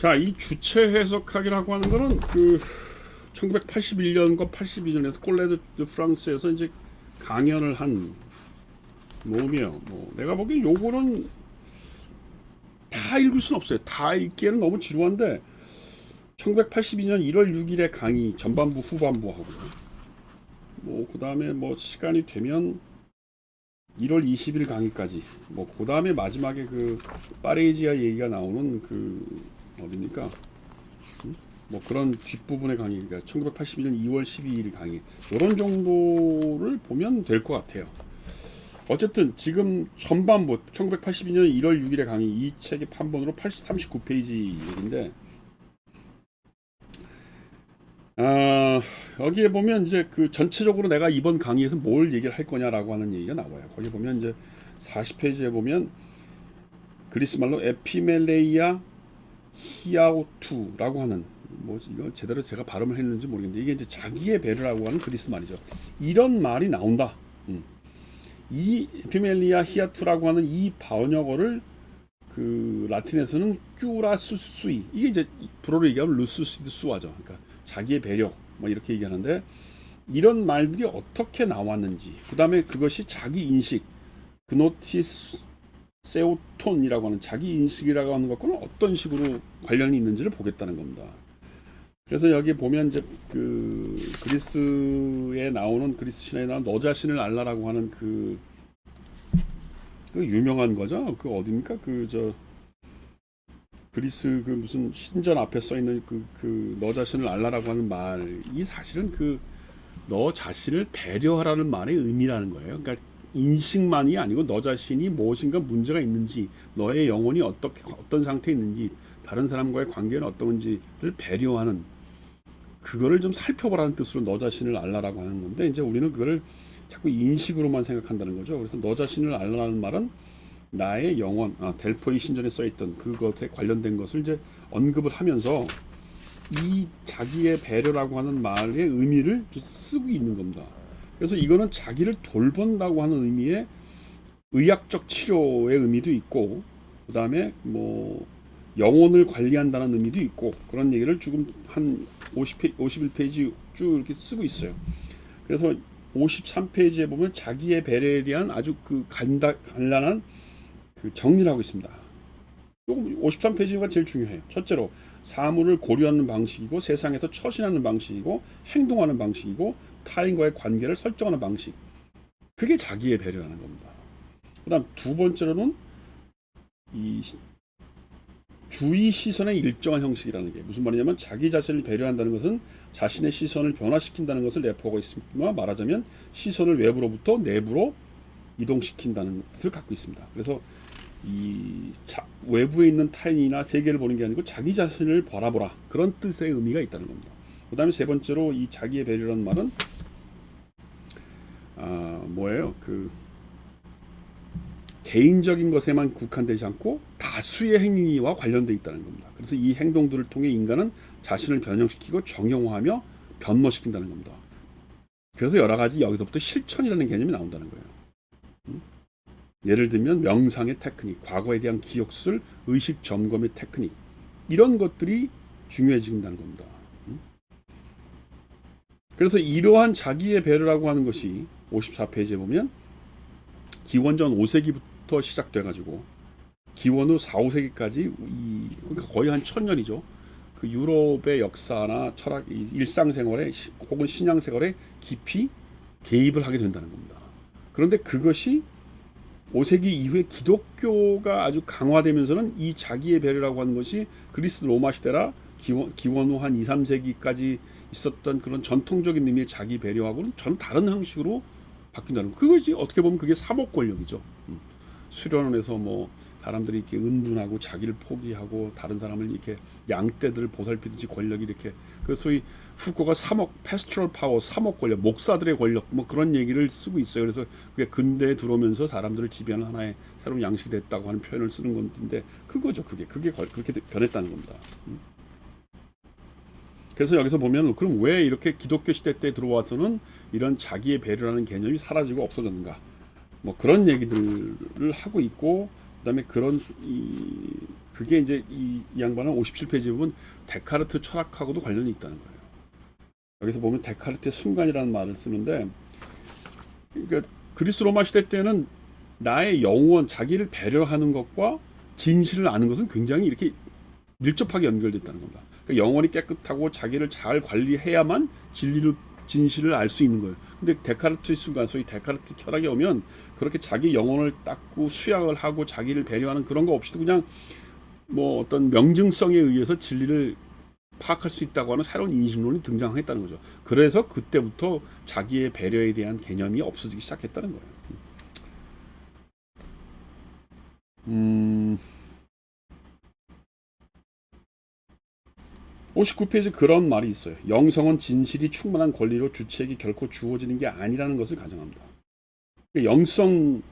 자, 이 주체 해석학이라고 하는 거는 그 1981년과 82년에서 콜레드 프랑스에서 이제 강연을 한 모음이에요. 뭐 내가 보기엔 요거는 다 읽을 순 없어요. 다 읽기에는 너무 지루한데 1982년 1월 6일에 강의 전반부 후반부 하고 뭐 그다음에 뭐 시간이 되면 1월 20일 강의까지 뭐 그다음에 마지막에 그 파레이지아 얘기가 나오는 그 어디입니까? 뭐 그런 뒷부분의 강의가 1982년 2월 12일 강의 이런 정도를 보면 될 것 같아요. 어쨌든 지금 전반부 1982년 1월 6일의 강의 이 책의 판본으로 39페이지 얘기인데 여기에 보면 이제 그 전체적으로 내가 이번 강의에서 뭘 얘기를 할 거냐라고 하는 얘기가 나와요. 거기 보면 이제 40페이지에 보면 그리스 말로 에피멜레이아 히아오투라고 하는 뭐지 이거 제대로 제가 발음을 했는지 모르겠는데 이게 이제 자기의 배려라고 하는 그리스 말이죠. 이런 말이 나온다. 이 에피멜리아 히아투라고 하는 이 번역어를 그 라틴에서는 큐라수스이 이게 이제 불어로 얘기하면 루스시드 수화죠. 그러니까 자기의 배려 뭐 이렇게 얘기하는데 이런 말들이 어떻게 나왔는지 그 다음에 그것이 자기 인식 그노티스 세오톤이라고 하는 자기 인식이라고 하는 것과는 어떤 식으로 관련이 있는지를 보겠다는 겁니다. 그래서 여기 보면 이제 그 그리스에 나오는 그리스 신화에 나오는 너 자신을 알라라고 하는 그 유명한 거죠. 그 어디입니까? 그 저 그리스 그 무슨 신전 앞에 써 있는 그 너 자신을 알라라고 하는 말이 사실은 그 너 자신을 배려하라는 말의 의미라는 거예요. 그러니까 인식만이 아니고 너 자신이 무엇인가 문제가 있는지, 너의 영혼이 어떤 상태에 있는지, 다른 사람과의 관계는 어떤지를 배려하는 그거를 좀 살펴보라는 뜻으로 너 자신을 알라라고 하는 건데 이제 우리는 그거를 자꾸 인식으로만 생각한다는 거죠. 그래서 너 자신을 알라는 말은 나의 영혼, 델포이 신전에 써있던 그것에 관련된 것을 이제 언급을 하면서 이 자기의 배려라고 하는 말의 의미를 쓰고 있는 겁니다. 그래서 이거는 자기를 돌본다고 하는 의미의 의학적 치료의 의미도 있고, 그 다음에 뭐 영혼을 관리한다는 의미도 있고 그런 얘기를 지금 한 51페이지 쭉 이렇게 쓰고 있어요. 그래서 53페이지에 보면 자기의 배려에 대한 아주 그 간단한 그 정리를 하고 있습니다. 53페이지가 제일 중요해요. 첫째로 사물을 고려하는 방식이고 세상에서 처신하는 방식이고 행동하는 방식이고 타인과의 관계를 설정하는 방식. 그게 자기의 배려라는 겁니다. 그 다음 두 번째로는 이 주의 시선의 일정한 형식이라는 게 무슨 말이냐면 자기 자신을 배려한다는 것은 자신의 시선을 변화시킨다는 것을 내포하고 있습니다. 말하자면 시선을 외부로부터 내부로 이동시킨다는 뜻을 갖고 있습니다. 그래서 이 외부에 있는 타인이나 세계를 보는 게 아니고 자기 자신을 바라보라 그런 뜻의 의미가 있다는 겁니다. 그 다음에 세 번째로 이 자기의 배려라는 말은 뭐예요? 그 개인적인 것에만 국한되지 않고 다수의 행위와 관련되어 있다는 겁니다. 그래서 이 행동들을 통해 인간은 자신을 변형시키고 정형화하며 변모시킨다는 겁니다. 그래서 여러 가지 여기서부터 실천이라는 개념이 나온다는 거예요. 예를 들면 명상의 테크닉, 과거에 대한 기억술, 의식 점검의 테크닉 이런 것들이 중요해진다는 겁니다. 그래서 이러한 자기의 배려라고 하는 것이 54페이지에 보면 기원전 5세기부터 시작돼가지고 기원 후 4, 5세기까지 그러니까 거의 한 1000년이죠. 그 유럽의 역사나 철학, 일상생활에 혹은 신앙생활에 깊이 개입을 하게 된다는 겁니다. 그런데 그것이 5세기 이후에 기독교가 아주 강화되면서는 이 자기의 배려라고 하는 것이 그리스 로마 시대라 기원 후 한 2, 3세기까지 있었던 그런 전통적인 의미의 자기 배려하고는 전 다른 형식으로 바뀐다는 거. 그것이 어떻게 보면 그게 사목 권력이죠. 수련원에서 뭐 사람들이 이렇게 은둔하고 자기를 포기하고 다른 사람을 이렇게 양떼들을 보살피듯이 권력이 이렇게 그 소위 후코가 패스트럴 파워, 사목 권력, 목사들의 권력 뭐 그런 얘기를 쓰고 있어요. 그래서 그게 근대에 들어오면서 사람들을 지배하는 하나의 새로운 양식이 됐다고 하는 표현을 쓰는 건데 그거죠. 그게 그렇게 변했다는 겁니다. 그래서 여기서 보면 그럼 왜 이렇게 기독교 시대 때 들어와서는 이런 자기의 배려라는 개념이 사라지고 없어졌는가? 뭐 그런 얘기들을 하고 있고 그다음에 그런 그게 이제 이 양반은 57페이지 보면 데카르트 철학하고도 관련이 있다는 거예요. 여기서 보면 데카르트의 순간이라는 말을 쓰는데, 그러니까 그리스 로마 시대 때는 나의 영혼, 자기를 배려하는 것과 진실을 아는 것은 굉장히 이렇게 밀접하게 연결됐다는 겁니다. 그러니까 영혼이 깨끗하고 자기를 잘 관리해야만 진실을 알 수 있는 거예요. 근데 데카르트의 순간, 소위 데카르트 철학에 오면 그렇게 자기 영혼을 닦고 수양을 하고 자기를 배려하는 그런 거 없이도 그냥 뭐 어떤 명증성에 의해서 진리를 파악할 수 있다고 하는 새로운 인식론이 등장했다는 거죠. 그래서 그때부터 자기의 배려에 대한 개념이 없어지기 시작했다는 거예요. 59페이지 그런 말이 있어요. 영성은 진실이 충만한 권리로 주체에게 결코 주어지는 게 아니라는 것을 가정합니다. 영성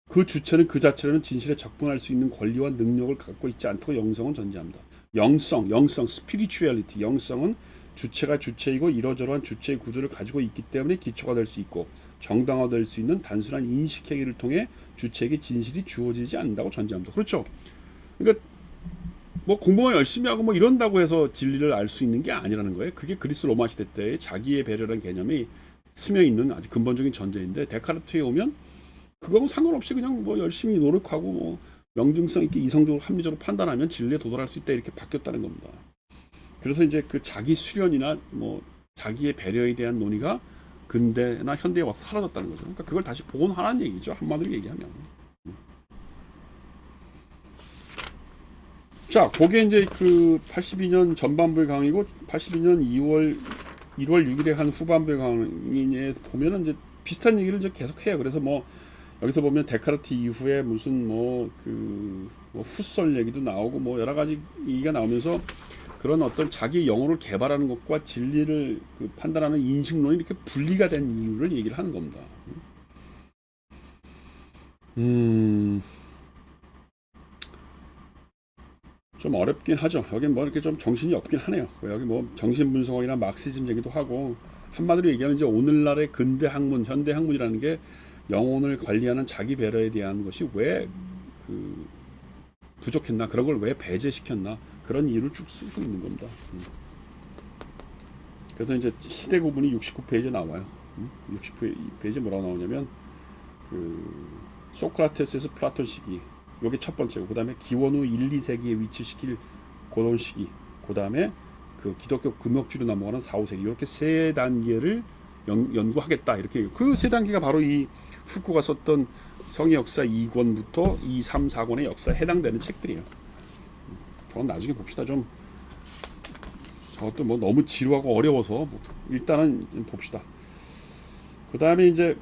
그 주체는 그 자체로는 진실에 접근할 수 있는 권리와 능력을 갖고 있지 않다고 영성은 전제합니다. 영성, spirituality, 영성은 주체가 주체이고 이러저러한 주체의 구조를 가지고 있기 때문에 기초가 될 수 있고 정당화될 수 있는 단순한 인식 행위를 통해 주체에게 진실이 주어지지 않는다고 전제합니다. 그렇죠? 그러니까 뭐 공부만 열심히 하고 뭐 이런다고 해서 진리를 알 수 있는 게 아니라는 거예요. 그게 그리스 로마 시대 때의 자기의 배려라는 개념이 스며 있는 아주 근본적인 전제인데, 데카르트에 오면 그거하고 상관없이 그냥 뭐 열심히 노력하고 뭐 명증성 있게 이성적으로 합리적으로 판단하면 진리에 도달할 수 있다, 이렇게 바뀌었다는 겁니다. 그래서 이제 그 자기 수련이나 뭐 자기의 배려에 대한 논의가 근대나 현대에 와서 사라졌다는 거죠. 그러니까 그걸 다시 복원하라는 얘기죠, 한마디로 얘기하면. 자, 그게 이제 그 82년 전반부의 강의고, 82년 1월 6일에 한 후반부의 강의에 보면은 이제 비슷한 얘기를 이제 계속 해요. 그래서 뭐 여기서 보면 데카르트 이후에 무슨 뭐 후설 얘기도 나오고 뭐 여러 가지 얘기가 나오면서 그런 어떤 자기 영혼을 개발하는 것과 진리를 그 판단하는 인식론이 이렇게 분리가 된 이유를 얘기를 하는 겁니다. 좀 어렵긴 하죠. 여기 뭐 이렇게 좀 정신이 없긴 하네요. 여기 뭐 정신분석학이나 마르크시즘 얘기도 하고, 한마디로 얘기하면 이제 오늘날의 근대 학문, 현대 학문이라는 게 영혼을 관리하는 자기 배려에 대한 것이 왜 그 부족했나, 그런 걸 왜 배제시켰나, 그런 이유를 쭉 쓰고 있는 겁니다. 그래서 이제 시대 구분이 69페이지에 나와요. 69페이지에 뭐라고 나오냐면 그 소크라테스에서 플라톤 시기, 요게 첫 번째고, 그 다음에 기원 후 1, 2세기에 위치시킬 고런 시기, 그 다음에 그 기독교 금욕주로 넘어가는 4, 5세기, 이렇게 세 단계를 연구하겠다, 이렇게. 그 세 단계가 바로 이 후쿠가 썼던 성의 역사 2권부터 2, 3, 4권의 역사에 해당되는 책들이에요. 저건 나중에 봅시다. 좀 저것도 뭐 너무 지루하고 어려워서 뭐 일단은 좀 봅시다. 그 다음에 이제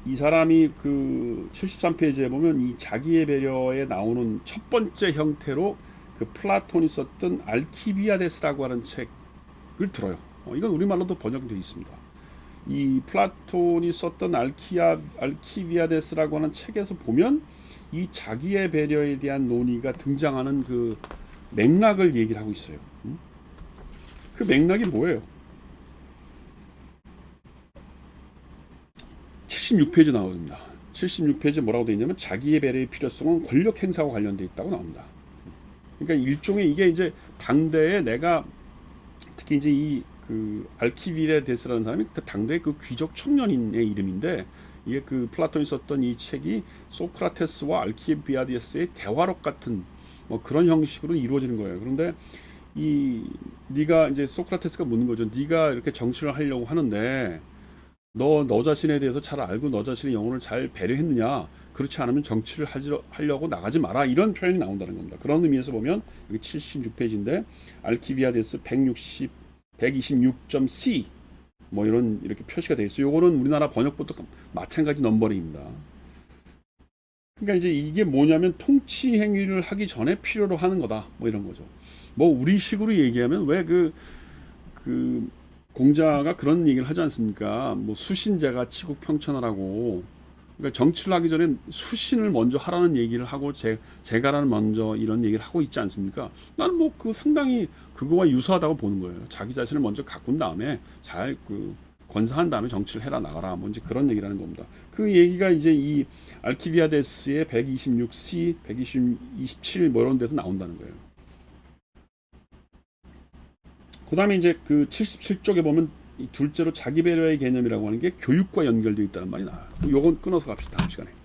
이 사람이 그 73페이지에 보면 이 자기의 배려에 나오는 첫 번째 형태로 그 플라톤이 썼던 알키비아데스라고 하는 책을 들어요. 이건 우리말로도 번역되어 있습니다. 이 플라톤이 썼던 알키비아데스라고 하는 책에서 보면 이 자기의 배려에 대한 논의가 등장하는 그 맥락을 얘기를 하고 있어요. 그 맥락이 뭐예요? 76페이지 나옵니다. 76페이지 뭐라고 되어 있냐면 자기의 배려의 필요성은 권력 행사와 관련되어 있다고 나옵니다. 그러니까 일종의 이게 이제 당대에 내가 특히 이제 이 그 알키비아데스라는 사람이 당대의 그 귀족 청년인의 이름인데, 이게 그 플라톤이 썼던 이 책이 소크라테스와 알키비아데스의 대화록 같은 뭐 그런 형식으로 이루어지는 거예요. 그런데 이 네가 이제 소크라테스가 묻는 거죠. 네가 이렇게 정치를 하려고 하는데 너 자신에 대해서 잘 알고 너 자신의 영혼을 잘 배려했느냐? 그렇지 않으면 정치를 하려고 나가지 마라, 이런 표현이 나온다는 겁니다. 그런 의미에서 보면 여기 76페이지인데 알키비아데스 126.c 뭐 이렇게 표시가 되어 있어요. 요거는 우리나라 번역본도 마찬가지 넘버링입니다. 그러니까 이제 이게 뭐냐면 통치 행위를 하기 전에 필요로 하는 거다, 뭐 이런 거죠. 뭐 우리식으로 얘기하면 왜 그 공자가 그런 얘기를 하지 않습니까? 뭐 수신제가 치국 평천하라고. 그러니까 정치를 하기 전에 수신을 먼저 하라는 얘기를 하고 제가라는 먼저 이런 얘기를 하고 있지 않습니까? 나는 뭐 상당히 그거와 유사하다고 보는 거예요. 자기 자신을 먼저 가꾼 다음에 잘 그 권사한 다음에 정치를 해라 나가라 뭐 이제 그런 얘기라는 겁니다. 그 얘기가 이제 이 알키비아데스의 126C, 127 뭐 이런 데서 나온다는 거예요. 그다음에 이제 그 77쪽에 보면 이 둘째로 자기 배려의 개념이라고 하는 게 교육과 연결되어 있다는 말이 나와요. 요건 끊어서 갑시다 다음 시간에.